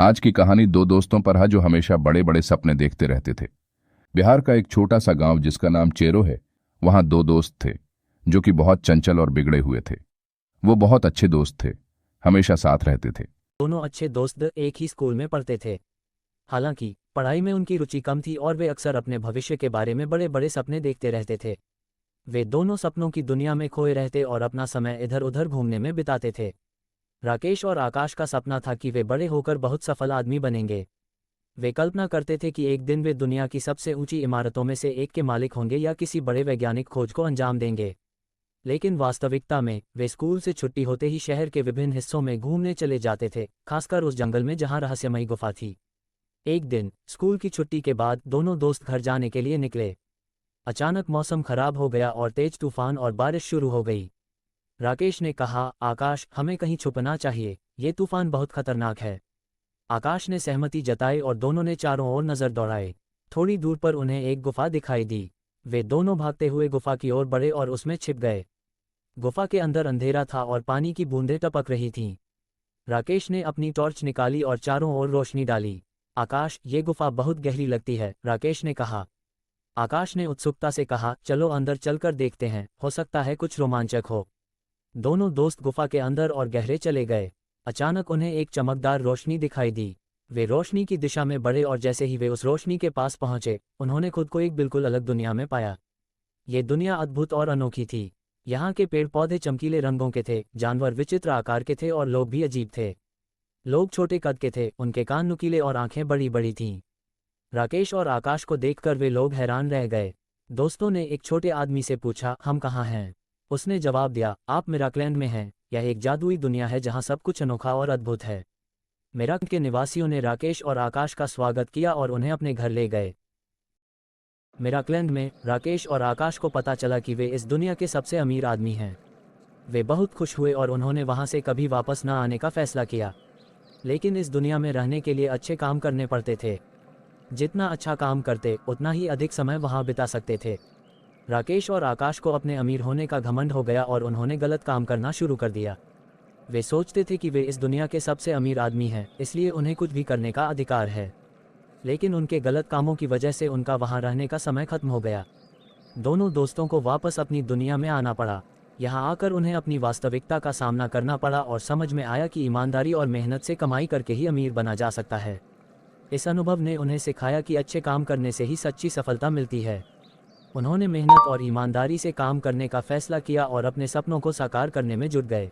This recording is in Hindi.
आज की कहानी दो दोस्तों पर है जो हमेशा बड़े बड़े सपने देखते रहते थे। बिहार का एक छोटा सा गांव जिसका नाम चेरो है, वहां दो दोस्त थे जो कि बहुत चंचल और बिगड़े हुए थे। वो बहुत अच्छे दोस्त थे, हमेशा साथ रहते थे। दोनों अच्छे दोस्त एक ही स्कूल में पढ़ते थे। हालांकि पढ़ाई में उनकी रुचि कम थी और वे अक्सर अपने भविष्य के बारे में बड़े बड़े सपने देखते रहते थे। वे दोनों सपनों की दुनिया में खोए रहते और अपना समय इधर उधर घूमने में बिताते थे। राकेश और आकाश का सपना था कि वे बड़े होकर बहुत सफल आदमी बनेंगे। वे कल्पना करते थे कि एक दिन वे दुनिया की सबसे ऊंची इमारतों में से एक के मालिक होंगे या किसी बड़े वैज्ञानिक खोज को अंजाम देंगे। लेकिन वास्तविकता में वे स्कूल से छुट्टी होते ही शहर के विभिन्न हिस्सों में घूमने चले जाते थे, खासकर उस जंगल में जहां रहस्यमयी गुफा थी। एक दिन स्कूल की छुट्टी के बाद दोनों दोस्त घर जाने के लिए निकले। अचानक मौसम खराब हो गया और तेज तूफान और बारिश शुरू हो गई। राकेश ने कहा, आकाश, हमें कहीं छुपना चाहिए, ये तूफान बहुत खतरनाक है। आकाश ने सहमति जताई और दोनों ने चारों ओर नजर दौड़ाई। थोड़ी दूर पर उन्हें एक गुफा दिखाई दी। वे दोनों भागते हुए गुफा की ओर बढ़े और उसमें छिप गए। गुफा के अंदर अंधेरा था और पानी की बूंदें टपक रही थीं। राकेश ने अपनी टॉर्च निकाली और चारों ओर रोशनी डाली। आकाश, ये गुफा बहुत गहरी लगती है, राकेश ने कहा। आकाश ने उत्सुकता से कहा, चलो अंदर चलकर देखते हैं, हो सकता है कुछ रोमांचक हो। दोनों दोस्त गुफा के अंदर और गहरे चले गए। अचानक उन्हें एक चमकदार रोशनी दिखाई दी। वे रोशनी की दिशा में बढ़े और जैसे ही वे उस रोशनी के पास पहुंचे, उन्होंने खुद को एक बिल्कुल अलग दुनिया में पाया। ये दुनिया अद्भुत और अनोखी थी। यहाँ के पेड़ पौधे चमकीले रंगों के थे, जानवर विचित्र आकार के थे और लोग भी अजीब थे। लोग छोटे कद के थे, उनके कान नुकीले और आंखें बड़ी बड़ी थीं। राकेश और आकाश को देखकर वे लोग हैरान रह गए। दोस्तों ने एक छोटे आदमी से पूछा, हम कहाँ हैं? उसने जवाब दिया, आप मिराकलैंड में हैं। यह एक जादुई दुनिया है जहाँ सब कुछ अनोखा और अद्भुत है। मिराकल के निवासियों ने राकेश और आकाश का स्वागत किया और उन्हें अपने घर ले गए। मिराकलैंड में राकेश और आकाश को पता चला कि वे इस दुनिया के सबसे अमीर आदमी हैं। वे बहुत खुश हुए और उन्होंने वहां से कभी वापस न आने का फैसला किया। लेकिन इस दुनिया में रहने के लिए अच्छे काम करने पड़ते थे। जितना अच्छा काम करते, उतना ही अधिक समय वहां बिता सकते थे। राकेश और आकाश को अपने अमीर होने का घमंड हो गया और उन्होंने गलत काम करना शुरू कर दिया। वे सोचते थे कि वे इस दुनिया के सबसे अमीर आदमी हैं, इसलिए उन्हें कुछ भी करने का अधिकार है। लेकिन उनके गलत कामों की वजह से उनका वहां रहने का समय खत्म हो गया। दोनों दोस्तों को वापस अपनी दुनिया में आना पड़ा। यहाँ आकर उन्हें अपनी वास्तविकता का सामना करना पड़ा और समझ में आया कि ईमानदारी और मेहनत से कमाई करके ही अमीर बना जा सकता है। इस अनुभव ने उन्हें सिखाया कि अच्छे काम करने से ही सच्ची सफलता मिलती है। उन्होंने मेहनत और ईमानदारी से काम करने का फैसला किया और अपने सपनों को साकार करने में जुट गए।